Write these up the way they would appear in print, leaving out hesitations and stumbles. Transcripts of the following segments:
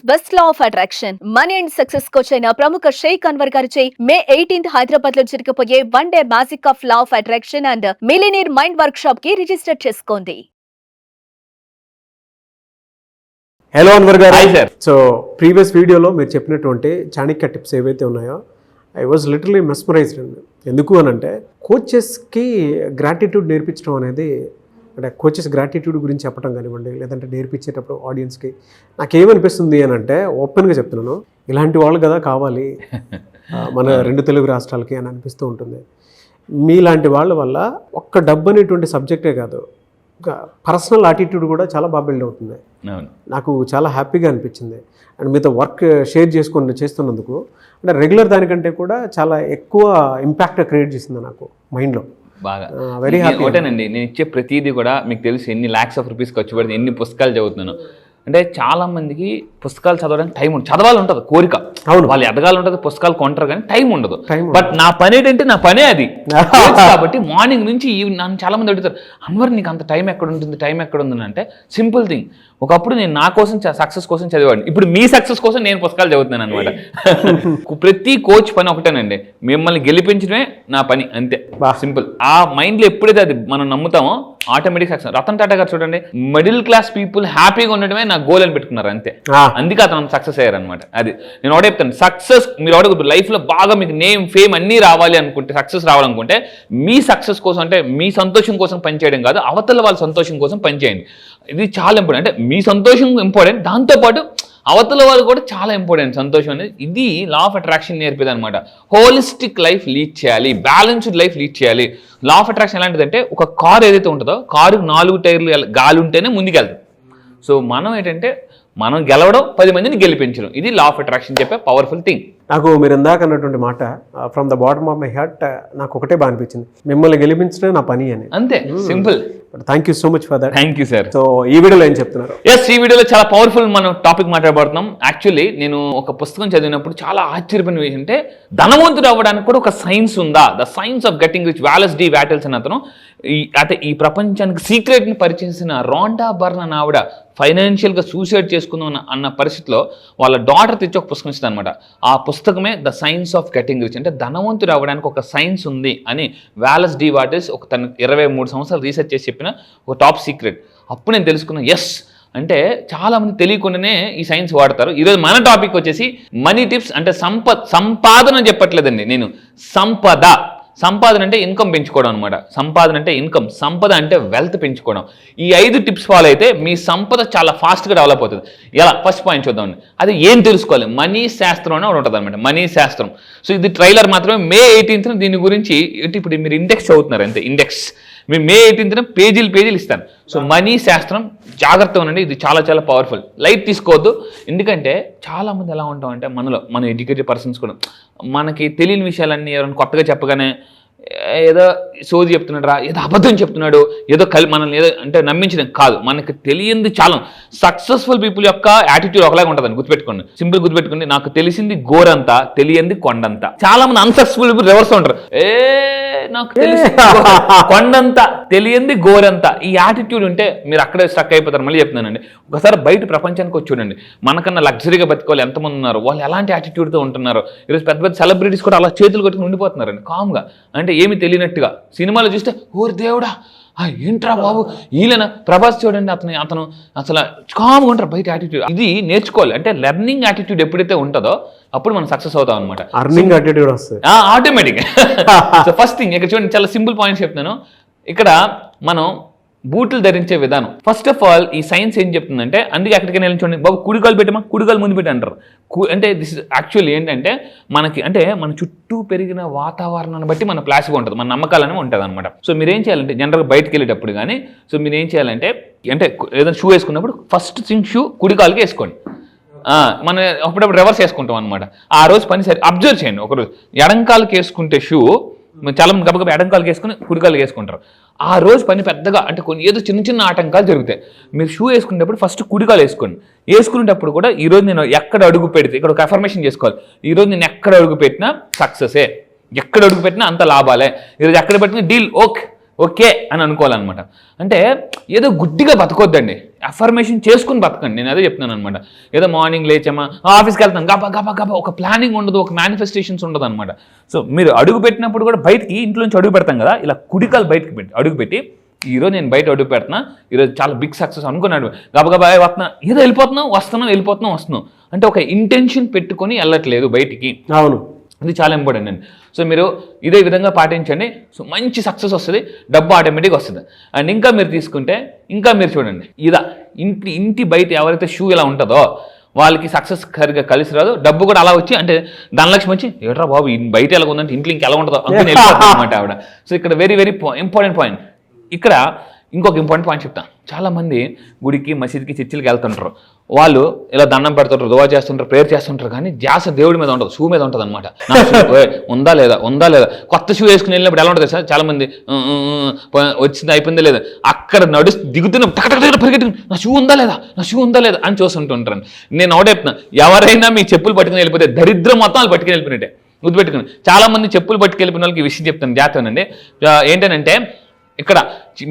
Best law of attraction money and success coach అయిన ప్రముఖ షేక్ అన్వర్ గారిచే మే 18th హైదరాబాద్ లో జరగబోయే 1 day magic of law of attraction and millionaire mind work shop కి register చేసుకోండి. హలో అన్వర్ గారు. Hi sir. సో ప్రీవియస్ వీడియోలో మీరు చెప్పినటువంటి చాణక్య టిప్స్ ఏవైతే ఉన్నాయో ఐ వాజ్ లిటరలీ మెస్మరైజ్డ్ అండి. ఎందుకు అని అంటే కోచెస్కి గ్రాటిట్యూడ్ నేర్పించడం అనేది, అంటే కోచెస్ గ్రాటిట్యూడ్ గురించి చెప్పడం కానివ్వండి, లేదంటే నేర్పించేటప్పుడు ఆడియన్స్కి నాకేమనిపిస్తుంది అని అంటే, ఓపెన్గా చెప్తున్నాను, ఇలాంటి వాళ్ళు కదా కావాలి మన 2 తెలుగు రాష్ట్రాలకి అని అనిపిస్తూ ఉంటుంది. మీలాంటి వాళ్ళ వల్ల ఒక్క డబ్బు అనేటువంటి సబ్జెక్టే కాదు, పర్సనల్ యాటిట్యూడ్ కూడా చాలా బాగా బిల్డ్ అవుతుంది. నాకు చాలా హ్యాపీగా అనిపించింది. అండ్ మీతో వర్క్ షేర్ చేస్తున్నందుకు, అంటే రెగ్యులర్ దానికంటే కూడా చాలా ఎక్కువ ఇంపాక్ట్ క్రియేట్ చేసింది నాకు మైండ్లో. బాగా వెరీ హ్యాపీ. ఒకటేనండి, నేను ఇచ్చే ప్రతిదీ కూడా మీకు తెలుసు ఎన్ని lakhs of rupees ఖర్చు పెడితే ఎన్ని పుస్తకాలు చదువుతున్నాను అంటే. చాలా మందికి పుస్తకాలు చదవడానికి టైం ఉండదు, చదవాలి ఉంటుంది కోరిక, అవును, వాళ్ళు ఎదగాలి ఉంటుంది, పుస్తకాలు కొంటారు కానీ టైం ఉండదు. బట్ నా పని ఏంటంటే, నా పనే అది కాబట్టి మార్నింగ్ నుంచి ఈవినింగ్ నన్ను చాలా మంది అడుగుతారు, అన్వర్ నీకు అంత టైం ఎక్కడ ఉంటుంది, టైం ఎక్కడ ఉంది అంటే, సింపుల్ థింగ్, ఒకప్పుడు నేను నా కోసం సక్సెస్ కోసం చదివాడిని, ఇప్పుడు మీ సక్సెస్ కోసం నేను పుస్తకాలు చదువుతున్నాను అనమాట. ప్రతి కోచ్ పని ఒకటేనండి, మిమ్మల్ని గెలిపించడమే నా పని, అంతే, సింపుల్. ఆ మైండ్లో ఎప్పుడైతే అది మనం నమ్ముతామో ఆటోమేటిక్ సక్సెస్. రతన్ టాటా గారు చూడండి, మిడిల్ క్లాస్ పీపుల్ హ్యాపీగా ఉండడమే నా గోల్ అని పెట్టుకున్నారు, అంతే. అందుకే అతను సక్సెస్ అయ్యారు అనమాట. అది నేను ఒకటే చెప్తాను, సక్సెస్ మీరు ఒకటి లైఫ్లో బాగా మీకు నేమ్ ఫేమ్ అన్నీ రావాలి అనుకుంటే, సక్సెస్ రావాలనుకుంటే మీ సక్సెస్ కోసం, అంటే మీ సంతోషం కోసం పనిచేయడం కాదు, అవతల వాళ్ళ సంతోషం కోసం పనిచేయండి. ఇది చాలా ఇంపార్టెంట్. అంటే మీ సంతోషం ఇంపార్టెంట్, దాంతోపాటు అవతల వాళ్ళు కూడా చాలా ఇంపార్టెంట్, సంతోషం అనేది. ఇది లా ఆఫ్ అట్రాక్షన్ నేర్పేది అనమాట. హోలిస్టిక్ లైఫ్ లీడ్ చేయాలి, బ్యాలెన్స్డ్ లైఫ్ లీడ్ చేయాలి. లా ఆఫ్ అట్రాక్షన్ ఎలాంటిదంటే, ఒక కారు ఏదైతే ఉంటుందో, కారుకి 4 టైర్లు గాలి ఉంటేనే ముందుకెళ్తాం. సో మనం ఏంటంటే, మనం గెలవడం, 10 మందిని గెలిపించడం, ఇది లా ఆఫ్ అట్రాక్షన్ చెప్పే పవర్ఫుల్ థింగ్. నాకు మీరు ఇందాక అన్నటువంటి మాట from the bottom of my heart నాకు ఒకటే బాగా అనిపించింది, మిమ్మల్ని గెలిపించడం నా పని అని. అంతే, simple. Thank you so much for that. Thank you sir. So ఈ వీడియోలో ఏం చెప్తున్నారు? ఎస్, ఈ వీడియోలో చాలా పవర్ఫుల్ మనం టాపిక్ మాట్లాడబడుతున్నాం. యాక్చువల్లీ నేను ఒక పుస్తకం చదివినప్పుడు చాలా ఆశ్చర్యపోయిన విషయం అంటే, ధనవంతుడు అవ్వడానికి కూడా ఒక సైన్స్ ఉందా, the science of getting rich, Wallace D Wattles అని అతను, ఈ ప్రపంచానికి సీక్రెట్ని పరిచయించిన రాండా బర్న్ అని ఆవిడ ఫైనాన్షియల్గా సూసైడ్ చేసుకుందాం అన్న పరిస్థితిలో వాళ్ళ డాటర్ తెచ్చి ఒక పుస్తకం ఇస్తుంది అనమాట. ఆ పుస్తకమే the science of getting rich, అంటే ధనవంతుడు అవ్వడానికి ఒక సైన్స్ ఉంది అని వాలస్ డి వాటెల్స్ ఒక తన 23 సంవత్సరాలు రీసెర్చ్ చేసి చెప్పిన ఒక టాప్ సీక్రెట్. అప్పుడు నేను తెలుసుకున్నాను, ఎస్ అంటే చాలా మంది తెలియకుండానే ఈ సైన్స్ వాడతారు. ఈరోజు మన టాపిక్ వచ్చేసి మనీ టిప్స్. అంటే సంపాదన చెప్పట్లేదండి నేను, సంపాదన అంటే ఇన్కమ్ పెంచుకోవడం అనమాట. సంపాదన అంటే ఇన్కమ్, సంపద అంటే వెల్త్ పెంచుకోవడం. ఈ 5 టిప్స్ ఫాలో అయితే మీ సంపద చాలా ఫాస్ట్గా డెవలప్ అవుతుంది. ఎలా? ఫస్ట్ పాయింట్ చూద్దామండి. అది ఏం తెలుసుకోవాలి? మనీ శాస్త్రం అని ఉంటుంది అనమాట, మనీ శాస్త్రం. సో ఇది ట్రైలర్ మాత్రమే. మే 18th దీని గురించి, ఇప్పుడు మీరు ఇండెక్స్ చదువుతున్నారు అంతే, ఇండెక్స్ మీ మే 18th పేజీలు ఇస్తాను. సో మనీ శాస్త్రం జాగ్రత్తగా ఉండండి, ఇది చాలా చాలా పవర్ఫుల్. లైట్ తీసుకోవద్దు. ఎందుకంటే చాలామంది ఎలా ఉంటామంటే, మన ఎడ్యుకేటెడ్ పర్సన్స్ కూడా మనకి తెలియని విషయాలన్నీ ఎవరైనా కొత్తగా చెప్పగానే ఏదో సోది చెప్తున్నాడు రా, ఏదో అబద్ధం చెప్తున్నాడు, ఏదో మనల్ని ఏదో అంటే నమ్మించడం కాదు. మనకి తెలియంది చాలా. సక్సెస్ఫుల్ పీపుల్ యొక్క యాటిట్యూడ్ ఒకలాగా ఉంటుందని గుర్తుపెట్టుకోండి, సింపుల్ గుర్తుపెట్టుకోండి. నాకు తెలిసింది గోరంతా, తెలియంది కొండంతా. చాలా మంది అన్సక్సెస్ఫుల్ పీపుల్ రివర్స్ ఉంటారు, నాకు తెలిసి కొండంతా, తెలియంది గోరంతా. ఈ యాటిట్యూడ్ ఉంటే మీరు అక్కడే స్టక్ అయిపోతారు. మళ్ళీ చెప్తున్నానండి, ఒకసారి బయట ప్రపంచానికి వచ్చి చూడండి, మనకన్నా లగ్జరీగా బతికోవాలి ఎంతమంది ఉన్నారు, వాళ్ళు ఎలాంటి యాటిట్యూడ్తో ఉంటున్నారు. ఈరోజు పెద్ద పెద్ద సెలబ్రిటీస్ కూడా అలా చేతులు కట్టుకుని ఉండిపోతున్నారండి కామ్గా, అంటే ఏమి తెలియనట్టుగా. సినిమాలో చూస్తే ఓరి దేవుడా ఏంట్రా బాబు వీళ్ళనా, ప్రభాస్ చూడండి, అతను అసలు కామ్గా ఉంటారు బయట యాటిట్యూడ్. ఇది నేర్చుకోవాలి. అంటే లెర్నింగ్ యాటిట్యూడ్ ఎప్పుడైతే ఉంటుందో అప్పుడు మనం సక్సెస్ అవుతాం అనమాట. అర్నింగ్ యాటిట్యూడ్ వస్తుంది ఆటోమేటిక్. సో ఫస్ట్ థింగ్ ఇక్కడ చూడండి, చాలా సింపుల్ పాయింట్స్ చెప్తున్నాను. ఇక్కడ మనం బూట్లు ధరించే విధానం. ఫస్ట్ ఆఫ్ ఆల్ ఈ సైన్స్ ఏం చెప్తుందంటే, అందుకే ఎక్కడికైనా వెళ్ళి చూడండి, బాబు కుడికాలు పెట్టమా, కుడికాలు ముందు పెట్టి అంటారు. అంటే దిస్ యాక్చువల్లీ ఏంటంటే, మనకి అంటే మన చుట్టూ పెరిగిన వాతావరణాన్ని బట్టి మన ప్లాస్టిక్ ఉంటుంది, మన నమ్మకాలు అనేవి ఉంటుంది అనమాట. సో మీరేం చేయాలంటే, జనరల్గా బయటకు వెళ్ళేటప్పుడు కానీ, సో మీరు ఏం చేయాలంటే, అంటే ఏదైనా షూ వేసుకున్నప్పుడు ఫస్ట్ థింగ్ షూ కుడికాలకి వేసుకోండి. మనం అప్పుడప్పుడు రివర్స్ వేసుకుంటాం అనమాట. ఆ రోజు పని సరి అబ్జర్వ్ చేయండి. ఒకరోజు ఎడంకాలకి వేసుకుంటే షూ, చాలా మంది గబగబా ఎడంకాలకి వేసుకుని కుడికాలకి వేసుకుంటారు. ఆ రోజు పని పెద్దగా అంటే ఏదో చిన్న ఆటంకాలు జరుగుతాయి. మీరు షూ వేసుకునేటప్పుడు ఫస్ట్ కుడికాలు వేసుకోండి. వేసుకునేటప్పుడు కూడా ఈరోజు నేను ఎక్కడ అడుగు పెడితే, ఇక్కడ ఒక అఫర్మేషన్ చేసుకోవాలి, ఈరోజు నేను ఎక్కడ అడుగు పెట్టినా సక్సెసే, ఎక్కడ అడుగు పెట్టినా అంత లాభాలే, ఈరోజు ఎక్కడ పెట్టినా డీల్ ఓకే, ఓకే అని అనుకోవాలన్నమాట. అంటే ఏదో గుడ్డిగా బతకొద్దండి, అఫర్మేషన్ చేసుకుని బతకండి. నేను అదే చెప్తున్నాను అనమాట. ఏదో మార్నింగ్ లేచామా ఆఫీస్కి వెళ్తాం గబా గబా గబా, ఒక ప్లానింగ్ ఉండదు, ఒక మేనిఫెస్టేషన్స్ ఉండదు అనమాట. సో మీరు అడుగు పెట్టినప్పుడు కూడా బయటికి ఇంట్లోంచి అడుగు పెడతాం కదా, ఇలా కుడికాలు బయటకి అడుగు పెట్టి ఈరోజు నేను బయట అడుగు పెడుతున్నా, ఈరోజు చాలా బిగ్ సక్సెస్ అనుకున్నాడు, గబగబా వస్తున్నా, ఏదో వెళ్ళిపోతున్నాం వస్తున్నాం అంటే ఒక ఇంటెన్షన్ పెట్టుకొని వెళ్ళట్లేదు బయటికి. అవును, ఇది చాలా ఇంపార్టెంట్ అండి. సో మీరు ఇదే విధంగా పాటించండి. సో మంచి సక్సెస్ వస్తుంది, డబ్బు ఆటోమేటిక్గా వస్తుంది. అండ్ ఇంకా మీరు తీసుకుంటే ఇంకా మీరు చూడండి, ఇదా ఇంటి బయట ఎవరైతే షూ ఇలా ఉంటుందో వాళ్ళకి సక్సెస్ సరిగ్గా కలిసి రాదు, డబ్బు కూడా అలా వచ్చి అంటే ధనలక్ష్మి వచ్చి ఏట్రా బాబు బయట ఎలా ఉందంటే ఇంట్లో ఇంకా ఎలా ఉంటుందో అనుకుని వెళ్ళిపోతుంది అనమాట ఆవిడ. సో ఇక్కడ వెరీ వెరీ ఇంపార్టెంట్ పాయింట్. ఇక్కడ ఇంకొక ఇంపార్టెంట్ పాయింట్ చెప్తాను. చాలామంది గుడికి మసీద్కి చర్చిలకి వెళ్తుంటారు, వాళ్ళు ఇలా దండం పెడుతుంటారు, దువా చేస్తుంటారు, ప్రేయర్ చేస్తుంటారు, కానీ ధ్యాస దేవుడి మీద ఉంటుంది, షూ మీద ఉంటుంది అనమాట. ఉందా లేదా కొత్త షూ వేసుకుని వెళ్ళినప్పుడు ఎలా ఉంటుంది సార్, చాలామంది వచ్చింది అయిపోయిందా లేదా, అక్కడ దిగుతున్న పరిగెట్టు నా షూ ఉందా లేదా అని చూస్తుంటుంటారు. నేను ఒకటే చెప్తున్నా, ఎవరైనా మీ చెప్పులు పట్టుకుని వెళ్ళిపోతే దరిద్రం మొత్తం వాళ్ళు పట్టుకుని వెళ్ళిపోయినట్టే గుర్తుపెట్టుకుని. చాలామంది చెప్పులు పట్టుకెళ్ళిపోయిన వాళ్ళకి ఈ విషయం చెప్తాను, జాగ్రత్తనండి. ఏంటనంటే ఇక్కడ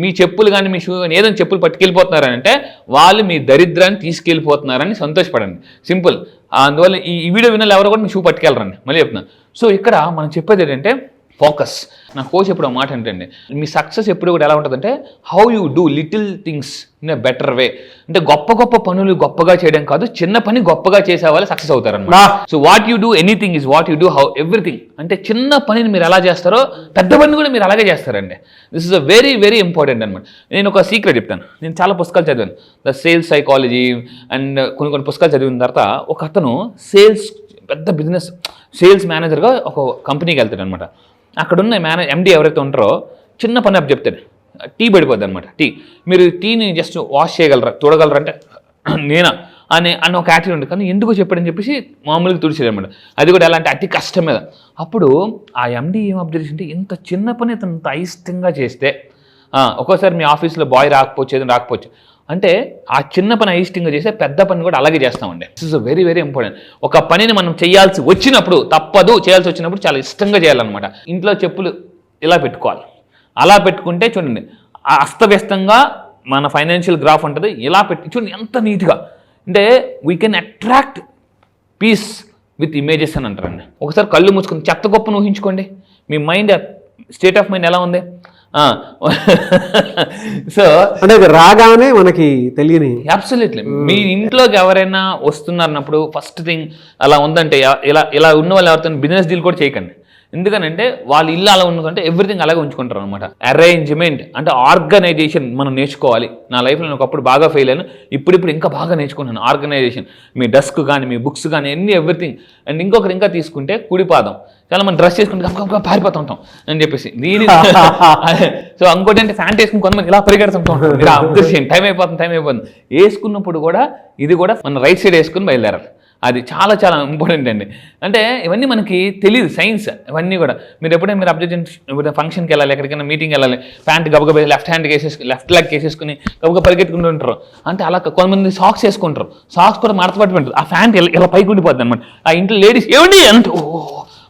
మీ చెప్పులు కానీ మీ షూ కానీ ఏదైనా చెప్పులు పట్టుకెళ్ళిపోతున్నారంటే వాళ్ళు మీ దరిద్రాన్ని తీసుకెళ్ళిపోతున్నారని సంతోషపడండి, సింపుల్. అందువల్ల ఈ వీడియో వినాలి ఎవరు కూడా మీ షూ పట్టుకెళ్ళరండి, మళ్ళీ చెప్తున్నాను. సో ఇక్కడ మనం చెప్పేది ఏంటంటే ఫోకస్. నా కోచ్ ఎప్పుడు మాట ఏంటండి, మీ సక్సెస్ ఎప్పుడు కూడా ఎలా ఉంటుందంటే how you do little things in a better way. అంటే గొప్ప పనులు గొప్పగా చేయడం కాదు, చిన్న పని గొప్పగా చేసే వాళ్ళు సక్సెస్ అవుతారన్నమాట. So what you do anything is what you do how everything. అంటే చిన్న పనిని మీరు ఎలా చేస్తారో పెద్ద పని కూడా మీరు అలాగే చేస్తారండి. This is a very very important అనమాట. నేను ఒక సీక్రెట్ చెప్తాను. నేను చాలా పుస్తకాలు చదివాను, ద సేల్స్ సైకాలజీ అండ్ కొన్ని పుస్తకాలు చదివిన తర్వాత ఒక అతను సేల్స్ పెద్ద బిజినెస్ సేల్స్ మేనేజర్గా ఒక కంపెనీకి వెళ్తాడు అనమాట. అక్కడున్న ఎండి ఎవరైతే ఉంటారో చిన్న పని అప్ చెప్తాడు, టీ పడిపోద్ది అనమాట. మీరు టీని జస్ట్ వాష్ చేయగలరా చూడగలరా అంటే నేనా అన్న ఒక యాటిట్యూడ్ ఉంది. కానీ ఎందుకు చెప్పాడని చెప్పేసి మామూలుగా తుడిచేది అనమాట. అది కూడా ఎలా అంటే అతి కష్టం మీద. అప్పుడు ఆ ఎండి ఏం అబ్జర్వ్ చేసింటే ఇంత చిన్న పని ఇంత అయిష్టంగా చేస్తే ఒక్కోసారి మీ ఆఫీస్లో బాయ్ రాకపోవచ్చు అంటే ఆ చిన్న పని అయిష్టంగా చేస్తే పెద్ద పని కూడా అలాగే చేస్తామండి. This is very very important. ఒక పనిని మనం చేయాల్సి వచ్చినప్పుడు తప్పదు, చేయాల్సి వచ్చినప్పుడు చాలా ఇష్టంగా చేయాలన్నమాట. ఇంట్లో చెప్పులు ఇలా పెట్టుకోవాలి, అలా పెట్టుకుంటే చూడండి అస్తవ్యస్తంగా మన ఫైనాన్షియల్ గ్రాఫ్ ఉంటుంది. ఇలా పెట్టి చూడండి ఎంత నీట్గా, అంటే we can attract peace with images అని అంటారండి. ఒకసారి కళ్ళు మూసుకుని చెత్త గొప్పను ఊహించుకోండి, మీ మైండ్ స్టేట్ ఆఫ్ మైండ్ ఎలా ఉంది. సో అంటే రాగానే మనకి తెలియని అబ్సల్యూట్లీ మీ ఇంట్లోకి ఎవరైనా వస్తున్నారన్నప్పుడు ఫస్ట్ థింగ్ అలా ఉందంటే ఇలా ఉన్న వాళ్ళు ఎవరితో బిజినెస్ డీల్ కూడా చేయకండి. ఎందుకనంటే వాళ్ళ ఇల్లు అలా ఉందంటే ఎవ్రీథింగ్ అలాగే ఉంచుకుంటారు అనమాట. అరేంజ్మెంట్ అంటే ఆర్గనైజేషన్ మనం నేర్చుకోవాలి. నా లైఫ్లో నేను ఒకప్పుడు బాగా ఫెయిల్ అయ్యాను, ఇప్పుడు ఇంకా బాగా నేర్చుకున్నాను ఆర్గనైజేషన్. మీ డెస్క్ కానీ మీ బుక్స్ కానీ ఎవ్రీథింగ్. అండ్ ఇంకొకరు ఇంకా తీసుకుంటే కుడిపాదం. చాలా మనం డ్రెస్ చేసుకుంటే పారిపోతుంటాం అని చెప్పేసి దీని. సో ఇంకోటి అంటే ఫ్యాంట్ వేసుకుని కొంతమంది ఇలా పరిగెడుతుంటాం, ఇలా అబ్జర్వ్ చేయండి, టైం అయిపోతుంది. వేసుకున్నప్పుడు కూడా ఇది కూడా మన రైట్ సైడ్ వేసుకుని బయలుదేరాలి. అది చాలా చాలా ఇంపార్టెంట్ అండి. అంటే ఇవన్నీ మనకి తెలియదు, సైన్స్ ఇవన్నీ కూడా. మీరు ఎప్పుడైనా మీరు అబ్జర్వ్ ఫంక్షన్కి వెళ్ళాలి, ఎక్కడికైనా మీటింగ్కి వెళ్ళాలి, ప్యాంట్ గబగబ లెఫ్ట్ లెగ్ వేసేసుకుని గబగబ పరిగెట్టుకుంటూ ఉంటారు. అంటే అలా కొంతమంది సాక్స్ వేసుకుంటారు, సాక్స్ కూడా మడతపట్టి ఉంటుంది, ఆ ప్యాంట్ ఇలా పైకి ఉండిపోద్ది అనమాట. ఆ ఇంట్లో లేడీస్ ఏమండి అంటే ఓ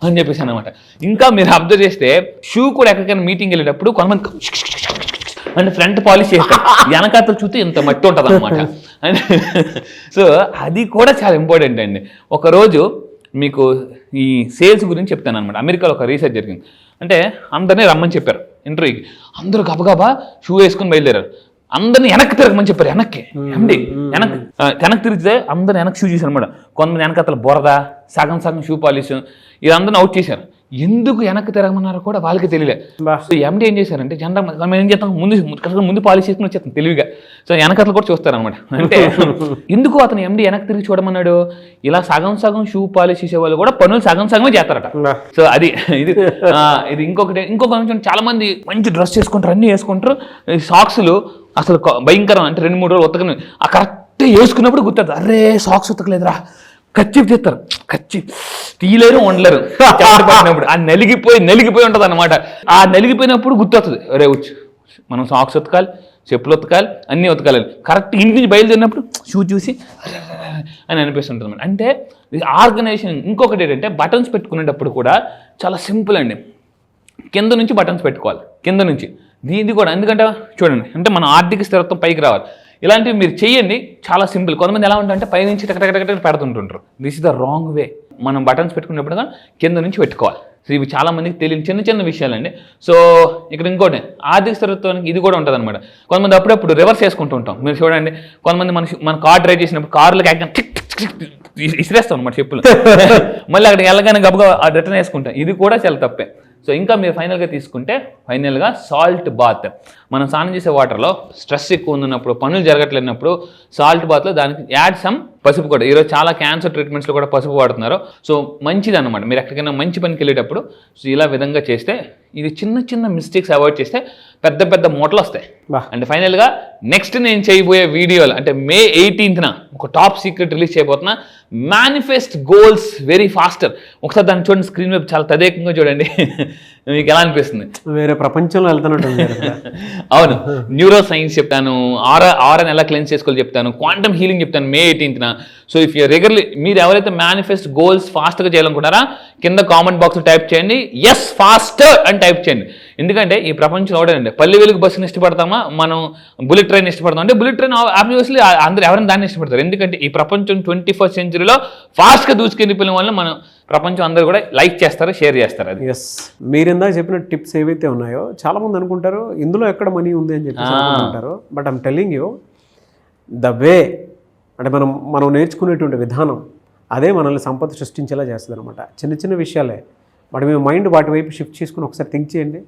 అని చెప్పేసి అనమాట. ఇంకా మీరు అబ్జర్వ్ చేస్తే షూ కూడా ఎక్కడికైనా మీటింగ్ వెళ్ళేటప్పుడు కొంతమంది అంటే ఫ్రంట్ పాలిష్ చేస్తారు, వెనకాతలు చూస్తే ఇంత మట్టి ఉంటుంది అనమాట. సో అది కూడా చాలా ఇంపార్టెంట్ అండి. ఒకరోజు మీకు ఈ సేల్స్ గురించి చెప్తాను అనమాట. అమెరికాలో ఒక రీసెర్చ్ జరిగింది. అంటే అందరినీ రమ్మని చెప్పారు ఇంటర్వ్యూకి, అందరూ గబగబా షూ వేసుకుని బయలుదేరారు. అందరిని వెనక్కి తిరగమని చెప్పారు. వెనక్కి తిరిగితే అందరూ వెనక్కి షూ చేశారు అనమాట. కొంతమంది వెనకతల బురద, సగం షూ పాలిష్, ఇదందరిని అవుట్ చేశారు. ఎందుకు వెనక్కి తిరగమన్నారో కూడా వాళ్ళకి తెలియలే. సో ఎండి ఏం చేశారంటే జనరల్ మనం ఏం చేస్తాం, ముందు పాలిష్ చేసుకుని వచ్చేస్తాం తెలివిగా. సో వెనకతలు కూడా చూస్తారనమాట. అంటే ఎందుకు అతను ఎండి వెనక్కి తిరిగి చూడమన్నాడు, ఇలా సగం షూ పాలిష్ చేసే వాళ్ళు కూడా పనులు సగమే చేస్తారట. సో అది ఇది ఇంకొక చాలా మంది మంచి డ్రెస్ చేసుకుంటారు, అన్నీ వేసుకుంటారు, సాక్స్లు అసలు భయంకరం. అంటే 2-3 రోజులు ఉతకని ఆ కరెక్ట్ వేసుకున్నప్పుడు గుర్తుంది, అరే సాక్స్ ఉతకలేదురా, కచ్చిప్ చేస్తారు, తీయలేరు వండలేరు. పట్టినప్పుడు ఆ నలిగిపోయి ఉంటుంది అనమాట. ఆ నలిగిపోయినప్పుడు గుర్తొస్తుంది, అరే వచ్చి మనం సాక్స్ ఉతకాలి, చెప్పులు ఉతకాలి, అన్నీ ఉతకాలి. కరెక్ట్ ఇంటి నుంచి బయలుదేరినప్పుడు షూ చూసి అని అనిపిస్తుంటుంది అనమాట. అంటే ఆర్గనైజేషన్. ఇంకొకటి ఏంటంటే బటన్స్ పెట్టుకునేటప్పుడు కూడా చాలా సింపుల్ అండి. కింద నుంచి బటన్స్ పెట్టుకోవాలి, కింద నుంచి దీనిది కూడా ఎందుకంటే చూడండి, అంటే మన ఆర్థిక స్థిరత్వం పైకి రావాలి. ఇలాంటివి మీరు చెయ్యండి, చాలా సింపుల్. కొంతమంది ఎలా ఉంటారంటే పై నుంచి టక పెడుతుంటుంటారు. This is the wrong way. మనం బటన్స్ పెట్టుకున్నప్పుడు కానీ కింద నుంచి పెట్టుకోవాలి. సో ఇవి చాలా మందికి తెలియని చిన్న చిన్న విషయాలండి. సో ఇక్కడ ఇంకోటి, ఆర్థిక స్థిరత్వానికి ఇది కూడా ఉంటుంది అనమాట. కొంతమంది అప్పుడప్పుడు రివర్స్ చేసుకుంటూ ఉంటాం. మీరు చూడండి, కొంతమంది మన కార్ డ్రైవ్ చేసినప్పుడు కార్లకు ఇసిరేస్తాం అనమాట చెప్పులు. మళ్ళీ అక్కడికి వెళ్ళగానే గబగా రిటర్న్ వేసుకుంటాం. ఇది కూడా చాలా తప్పే. సో ఇంకా మీరు ఫైనల్గా తీసుకుంటే ఫైనల్గా సాల్ట్ బాత్. మనం స్నానం చేసే వాటర్లో స్ట్రెస్ ఎక్కువ ఉన్నప్పుడు, పనులు జరగట్లేనప్పుడు సాల్ట్ బాత్లో దానికి యాడ్ సమ్ పసుపు కూడా. ఈరోజు చాలా క్యాన్సర్ ట్రీట్మెంట్స్లో కూడా పసుపు వాడుతున్నారు. సో మంచిది అనమాట. మీరు ఎక్కడికైనా మంచి పనికి వెళ్ళేటప్పుడు సో ఇలా విధంగా చేస్తే, ఇది చిన్న చిన్న మిస్టేక్స్ అవాయిడ్ చేస్తే పెద్ద పెద్ద మూటలు వస్తాయి. అండ్ ఫైనల్గా నెక్స్ట్ నేను చేయబోయే వీడియోలు అంటే May 18th ఒక టాప్ సీక్రెట్ రిలీజ్ చేయబోతున్నా. Manifest goals very faster. ఒకసారి దాన్ని చూడండి, స్క్రీన్ వైపు చాలా తదేకంగా చూడండి. మీకు ఎలా అనిపిస్తుంది? వేరే ప్రపంచంలో వెళ్తున్నట్టు. అవును, న్యూరో సైన్స్ చెప్తాను, ఆరాని ఎలా క్లెన్స్ చేసుకోవాలి చెప్తాను, క్వాంటమ్ హీలింగ్ చెప్తాను May 18th. So if you regularly, మీరు ఎవరైతే మేనిఫెస్ట్ గోల్స్ ఫాస్ట్గా చేయాలనుకుంటారా కింద కామెంట్ బాక్స్లో టైప్ చేయండి, ఎస్ ఫాస్టర్ అని టైప్ చేయండి. ఎందుకంటే ఈ ప్రపంచం ఒకటేనండి, పల్లె వెలుగు బస్సుని ఇష్టపడతామా, మనం బుల్లెట్ ట్రైన్ ఇష్టపడతాం. అంటే బుల్లెట్ ట్రైన్ ఆబ్వియస్లీ అందరూ ఎవరైనా దాన్ని ఇష్టపడతారు. ఎందుకంటే ఈ ప్రపంచం 21st centuryలో ఫాస్ట్గా దూసుకెళ్ళిపోయిన వల్ల మనం ప్రపంచం అందరూ కూడా లైక్ చేస్తారు, షేర్ చేస్తారు. అది ఎస్, మీరు ఇందాక చెప్పిన టిప్స్ ఏవైతే ఉన్నాయో చాలా మంది అనుకుంటారు ఇందులో ఎక్కడ మనీ ఉంది అని చెప్పి అనుకుంటారు. But I'm telling you the way, అంటే మనం నేర్చుకునేటువంటి విధానం అదే మనల్ని సంపద సృష్టించేలా చేస్తుంది అనమాట. చిన్న చిన్న విషయాలే, బట్ మేము మైండ్ వాటి వైపు షిఫ్ట్ చేసుకుని ఒకసారి థింక్ చేయండి.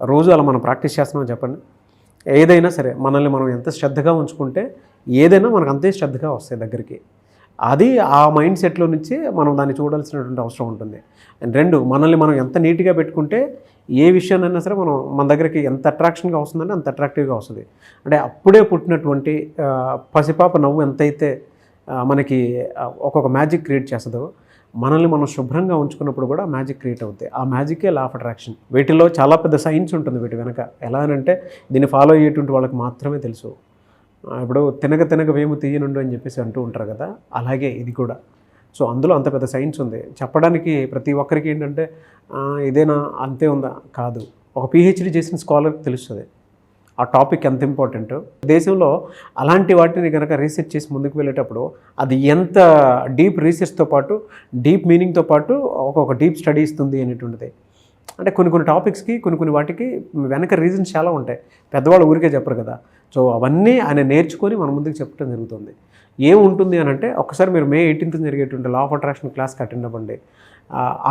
రోజు అలా మనం ప్రాక్టీస్ చేస్తున్నామని చెప్పండి. ఏదైనా సరే మనల్ని మనం ఎంత శ్రద్ధగా ఉంచుకుంటే ఏదైనా మనకు అంతే శ్రద్ధగా వస్తాయి దగ్గరికి. అది ఆ మైండ్ సెట్లో నుంచి మనం దాన్ని చూడాల్సినటువంటి అవసరం ఉంటుంది. అండ్ రెండు, మనల్ని మనం ఎంత నీట్గా పెట్టుకుంటే ఏ విషయాన్నైనా సరే మన దగ్గరికి ఎంత అట్రాక్షన్గా వస్తుందంటే అంత అట్రాక్టివ్గా వస్తుంది. అంటే అప్పుడే పుట్టినటువంటి పసిపాప నవ్వు ఎంతైతే మనకి ఒక్కొక్క మ్యాజిక్ క్రియేట్ చేస్తుందో, మనల్ని మనం శుభ్రంగా ఉంచుకున్నప్పుడు కూడా మ్యాజిక్ క్రియేట్ అవుతాయి. ఆ మ్యాజికే లా ఆఫ్ అట్రాక్షన్. వీటిలో చాలా పెద్ద సైన్స్ ఉంటుంది వీటి వెనక. ఎలా అంటే దీన్ని ఫాలో అయ్యేటువంటి వాళ్ళకి మాత్రమే తెలుసు. ఇప్పుడు తినగ వేము తీయనుండు అని చెప్పేసి అంటూ ఉంటారు కదా, అలాగే ఇది కూడా. సో అందులో అంత పెద్ద సైన్స్ ఉంది. చెప్పడానికి ప్రతి ఒక్కరికి ఏంటంటే ఇదేనా అంతే ఉందా, కాదు. ఒక PhD చేసిన స్కాలర్కి తెలుస్తుంది ఆ టాపిక్ ఎంత ఇంపార్టెంట్. దేశంలో అలాంటి వాటిని కనుక రీసెర్చ్ చేసి ముందుకు వెళ్ళేటప్పుడు అది ఎంత డీప్ రీసెర్చ్తో పాటు డీప్ మీనింగ్తో పాటు ఒక డీప్ స్టడీ ఇస్తుంది అనేటువంటిది. అంటే కొన్ని టాపిక్స్కి కొన్ని వాటికి వెనక రీజన్స్ చాలా ఉంటాయి. పెద్దవాళ్ళు ఊరికే చెప్పరు కదా. సో అవన్నీ ఆయన నేర్చుకొని మన ముందుకు చెప్పడం జరుగుతుంది. ఏముంటుంది అని అంటే ఒకసారి మీరు May 18th జరిగేటువంటి లా ఆఫ్ అట్రాక్షన్ క్లాస్కి అటెండ్ అవ్వండి.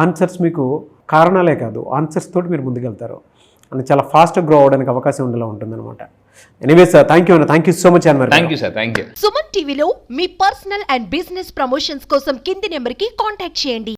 ఆన్సర్స్ మీకు కారణాలే కాదు, ఆన్సర్స్ తోటి మీరు ముందుకెళ్తారు. అని చాలా ఫాస్ట్గా గ్రో అవ్వడానికి అవకాశం ఉండేలా ఉంటుందన్నమాట. Anyways sir, thank you so much అన్నమాట. Thank you sir, thank you. Suman టీవీలో మీ పర్సనల్ అండ్ బిజినెస్ ప్రమోషన్స్ కోసం కింది నెంబర్కి కాంటాక్ట్ చేయండి.